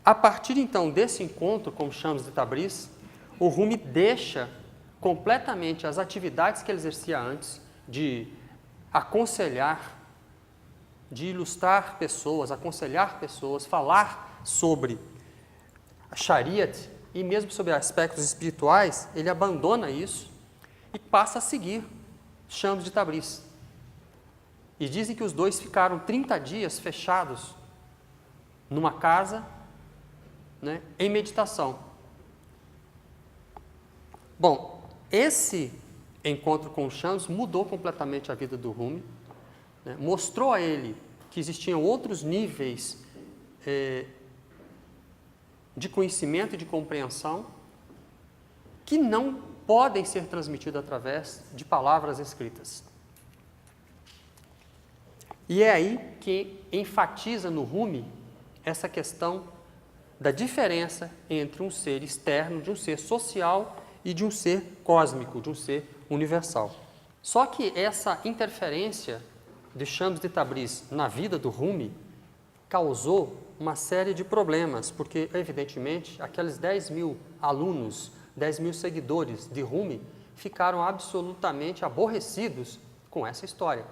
A partir então desse encontro com Shams de Tabriz, o Rumi deixa completamente as atividades que ele exercia antes, de aconselhar, de ilustrar pessoas, aconselhar pessoas, falar sobre a Shariat e mesmo sobre aspectos espirituais. Ele abandona isso e passa a seguir Shams de Tabriz. E dizem que os dois ficaram 30 dias fechados numa casa, né, em meditação. Bom, esse encontro com o Shams mudou completamente a vida do Rumi, né, mostrou a ele que existiam outros níveis de conhecimento e de compreensão que não podem ser transmitidos através de palavras escritas. E é aí que enfatiza no Rumi essa questão da diferença entre um ser externo, de um ser social e de um ser cósmico, de um ser universal. Só que essa interferência de Shams de Tabriz na vida do Rumi causou uma série de problemas, porque, evidentemente, aqueles 10.000 alunos, 10.000 seguidores de Rumi ficaram absolutamente aborrecidos com essa história.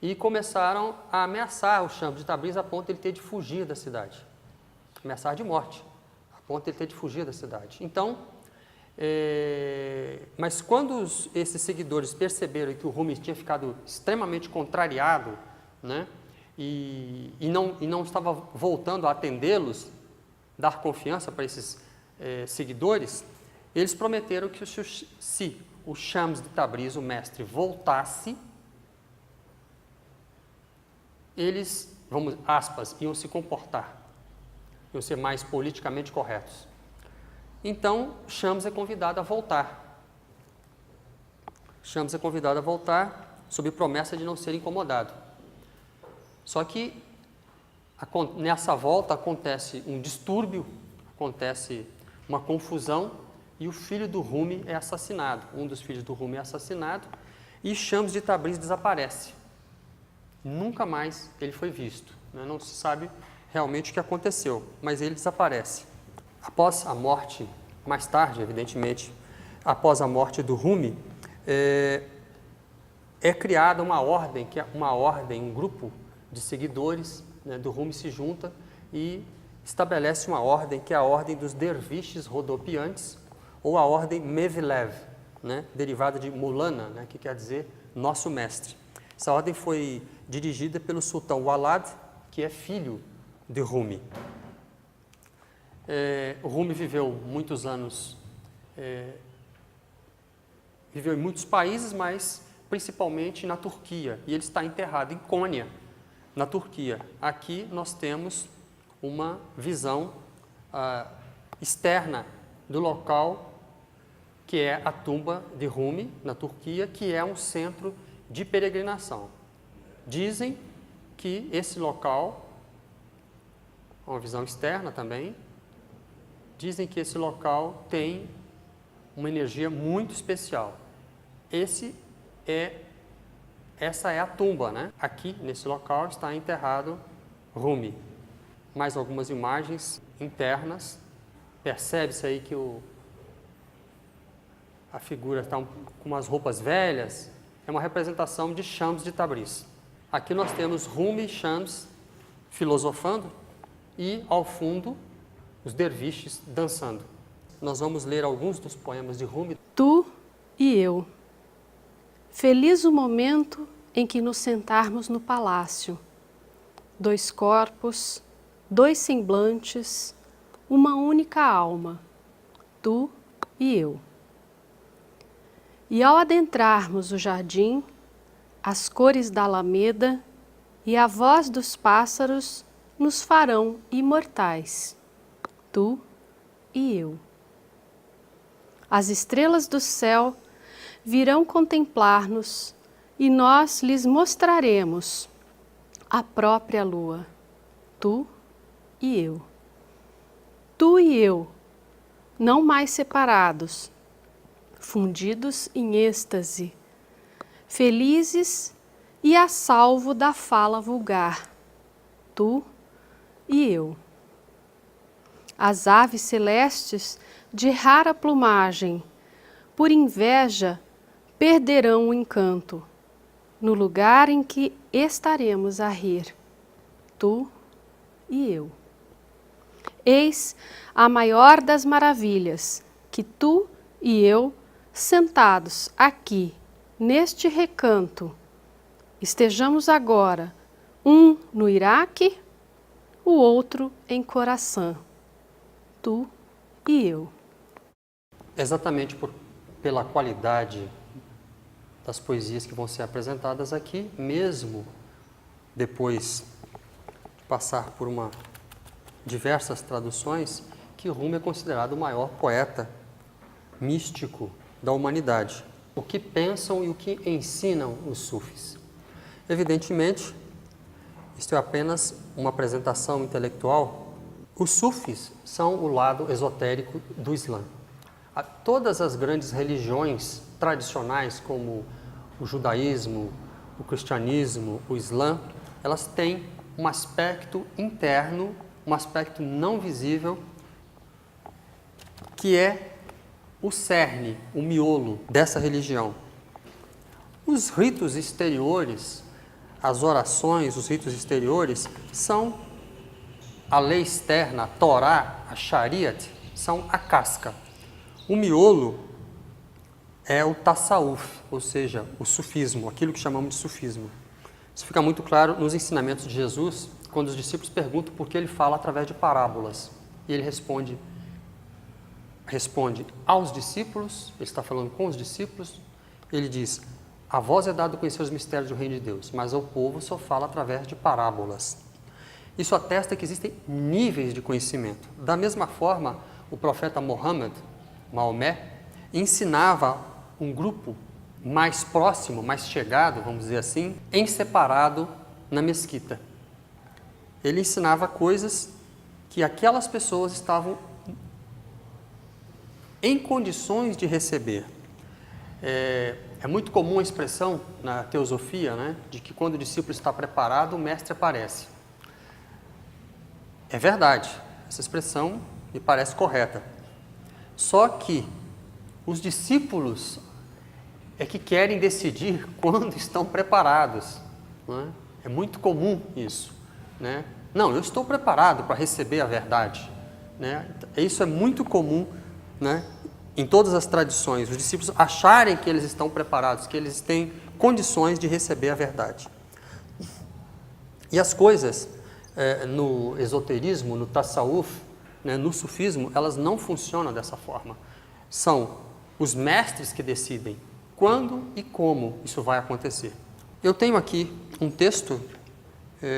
E começaram a ameaçar o Shams de Tabriz a ponto de ele ter de fugir da cidade. Ameaçar de morte, a ponto de ele ter de fugir da cidade. Então, mas quando esses seguidores perceberam que o Rumi tinha ficado extremamente contrariado, né, e não estava voltando a atendê-los, dar confiança para esses seguidores, eles prometeram que se o Shams de Tabriz, o mestre, voltasse, eles, vamos, aspas, iam se comportar, iam ser mais politicamente corretos. Então, Shams é convidado a voltar. Shams é convidado a voltar sob promessa de não ser incomodado. Só que nessa volta acontece um distúrbio, acontece uma confusão e o filho do Rumi é assassinado. Um dos filhos do Rumi é assassinado e Shams de Tabriz desaparece. Nunca mais ele foi visto, né? Não se sabe realmente o que aconteceu, mas ele desaparece. Após a morte, mais tarde, evidentemente, após a morte do Rumi, é criada uma ordem, um grupo de seguidores, né, do Rumi se junta e estabelece uma ordem, que é a ordem dos derviches rodopiantes, ou a ordem Mevlev, né, derivada de Mulana, né, que quer dizer nosso mestre. Essa ordem foi dirigida pelo sultão Walad, que é filho de Rumi. O Rumi viveu muitos anos, viveu em muitos países, mas principalmente na Turquia, e ele está enterrado em Konya, na Turquia. Aqui nós temos uma visão externa do local, que é a tumba de Rumi, na Turquia, que é um centro de peregrinação. Dizem que esse local, uma visão externa também, dizem que esse local tem uma energia muito especial. Essa é a tumba, né? Aqui, nesse local, está enterrado Rumi. Mais algumas imagens internas. Percebe-se aí que a figura está com umas roupas velhas. É uma representação de Shams de Tabriz. Aqui nós temos Rumi e Shams filosofando e, ao fundo, os derviches dançando. Nós vamos ler alguns dos poemas de Rumi. Tu e eu. Feliz o momento em que nos sentarmos no palácio. Dois corpos, dois semblantes, uma única alma. Tu e eu. E ao adentrarmos o jardim, as cores da alameda e a voz dos pássaros nos farão imortais, tu e eu. As estrelas do céu virão contemplar-nos e nós lhes mostraremos a própria lua, tu e eu. Tu e eu, não mais separados, fundidos em êxtase, felizes e a salvo da fala vulgar, tu e eu. as aves celestes de rara plumagem, por inveja, perderão o encanto, no lugar em que estaremos a rir, tu e eu. Eis a maior das maravilhas, que tu e eu, sentados aqui, neste recanto, estejamos agora, um no Iraque, o outro em Coração, tu e eu. Exatamente pela qualidade das poesias que vão ser apresentadas aqui, mesmo depois de passar por diversas traduções, que Rumi é considerado o maior poeta místico da humanidade. O que pensam e o que ensinam os sufis? Evidentemente, isto é apenas uma apresentação intelectual. Os sufis são o lado esotérico do Islã. Todas as grandes religiões tradicionais, como o judaísmo, o cristianismo, o Islã, elas têm um aspecto interno, um aspecto não visível, que é o cerne, o miolo dessa religião. Os ritos exteriores, as orações, os ritos exteriores, são a lei externa, a Torá, a Shariat, são a casca. O miolo é o tasawuf, ou seja, o sufismo, aquilo que chamamos de sufismo. Isso fica muito claro nos ensinamentos de Jesus, quando os discípulos perguntam por que ele fala através de parábolas. E ele responde aos discípulos, ele está falando com os discípulos, ele diz: a vós é dado conhecer os mistérios do reino de Deus, mas ao povo só fala através de parábolas. Isso atesta que existem níveis de conhecimento. Da mesma forma, o profeta Maomé, ensinava um grupo mais próximo, mais chegado, vamos dizer assim, em separado na mesquita. Ele ensinava coisas que aquelas pessoas estavam em condições de receber. É muito comum a expressão na teosofia, né, de que quando o discípulo está preparado, o mestre aparece. É verdade, essa expressão me parece correta. Só que os discípulos é que querem decidir quando estão preparados. Não é? É muito comum isso. Né? Não, eu estou preparado para receber a verdade. Né? Isso é muito comum, né, em todas as tradições, os discípulos acharem que eles estão preparados, que eles têm condições de receber a verdade. E as coisas no esoterismo, no tasawuf, né, no sufismo, elas não funcionam dessa forma. São os mestres que decidem quando e como isso vai acontecer. Eu tenho aqui um texto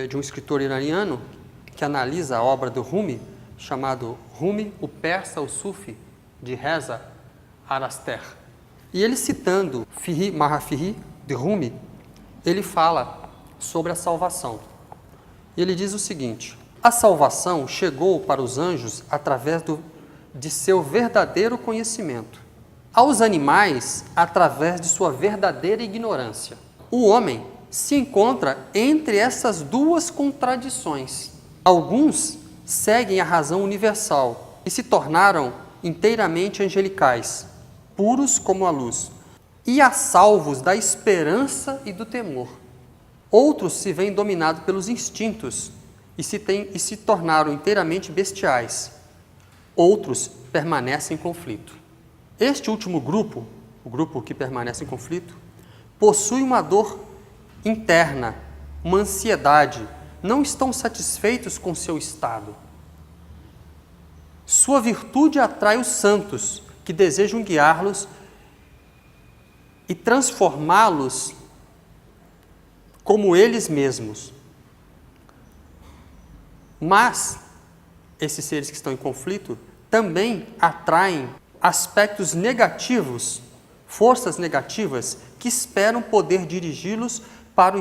de um escritor iraniano que analisa a obra do Rumi, chamado Rumi, o Persa, o Sufi, de Reza Araster. E ele, citando Fihi Mahafihi, de Rumi, ele fala sobre a salvação. E ele diz o seguinte: a salvação chegou para os anjos através de seu verdadeiro conhecimento, aos animais através de sua verdadeira ignorância. O homem se encontra entre essas duas contradições. Alguns seguem a razão universal e se tornaram inteiramente angelicais, puros como a luz, e a salvos da esperança e do temor. Outros se veem dominados pelos instintos e se tornaram inteiramente bestiais. Outros permanecem em conflito. Este último grupo, o grupo que permanece em conflito, possui uma dor interna, uma ansiedade, não estão satisfeitos com seu estado. Sua virtude atrai os santos, que desejam guiá-los e transformá-los como eles mesmos. Mas esses seres que estão em conflito também atraem aspectos negativos, forças negativas que esperam poder dirigi-los para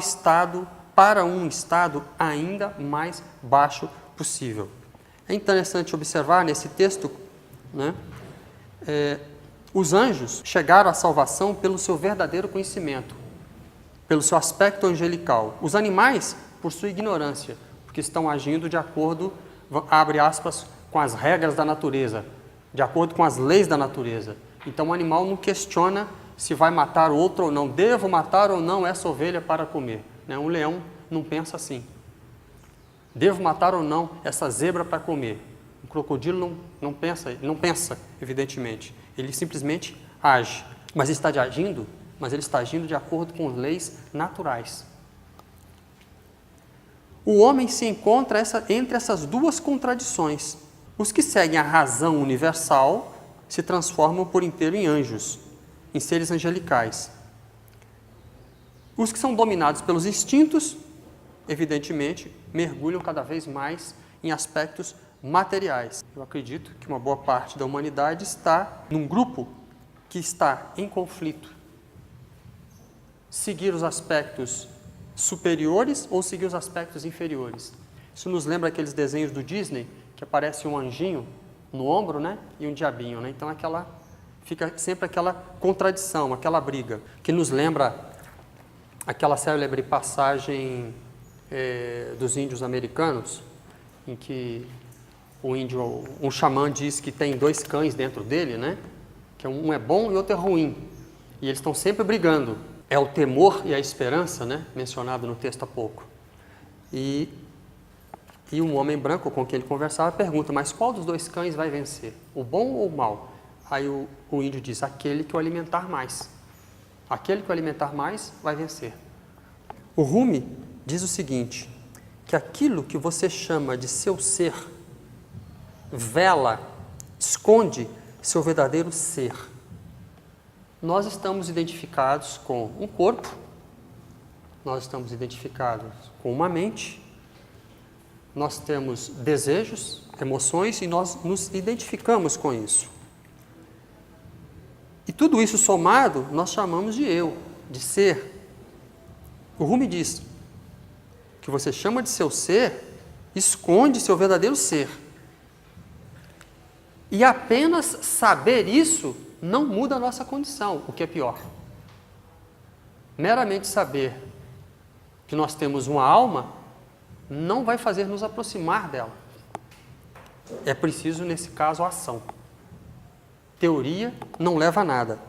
um estado ainda mais baixo possível. É interessante observar nesse texto, né, os anjos chegaram à salvação pelo seu verdadeiro conhecimento, pelo seu aspecto angelical. Os animais, por sua ignorância, porque estão agindo de acordo, abre aspas, com as regras da natureza, de acordo com as leis da natureza. Então o animal não questiona se vai matar o outro ou não, devo matar ou não essa ovelha para comer. Um leão não pensa assim. Devo matar ou não essa zebra para comer. O crocodilo não pensa, evidentemente. Ele simplesmente age. Mas ele está agindo de acordo com leis naturais. O homem se encontra entre essas duas contradições. Os que seguem a razão universal se transformam por inteiro em anjos, em seres angelicais. Os que são dominados pelos instintos, evidentemente, mergulham cada vez mais em aspectos materiais. Eu acredito que uma boa parte da humanidade está num grupo que está em conflito. Seguir os aspectos superiores ou seguir os aspectos inferiores. Isso nos lembra aqueles desenhos do Disney, que aparece um anjinho no ombro, e um diabinho. Então fica sempre aquela contradição, aquela briga, que nos lembra aquela célebre passagem dos índios americanos, em que um xamã diz que tem 2 cães dentro dele, que um é bom e outro é ruim. E eles estão sempre brigando. É o temor e a esperança, mencionado no texto há pouco. E um homem branco com quem ele conversava pergunta, mas qual dos 2 cães vai vencer? O bom ou o mau? Aí o índio diz, aquele que o alimentar mais. Aquele que o alimentar mais vai vencer. O Rumi diz o seguinte, que aquilo que você chama de seu ser, vela, esconde seu verdadeiro ser. Nós estamos identificados com um corpo, nós estamos identificados com uma mente, nós temos desejos, emoções e nós nos identificamos com isso. E tudo isso somado, nós chamamos de eu, de ser. O Rumi diz que você chama de seu ser, esconde seu verdadeiro ser. E apenas saber isso não muda a nossa condição, o que é pior. Meramente saber que nós temos uma alma não vai fazer nos aproximar dela. É preciso, nesse caso, a ação. Teoria não leva a nada.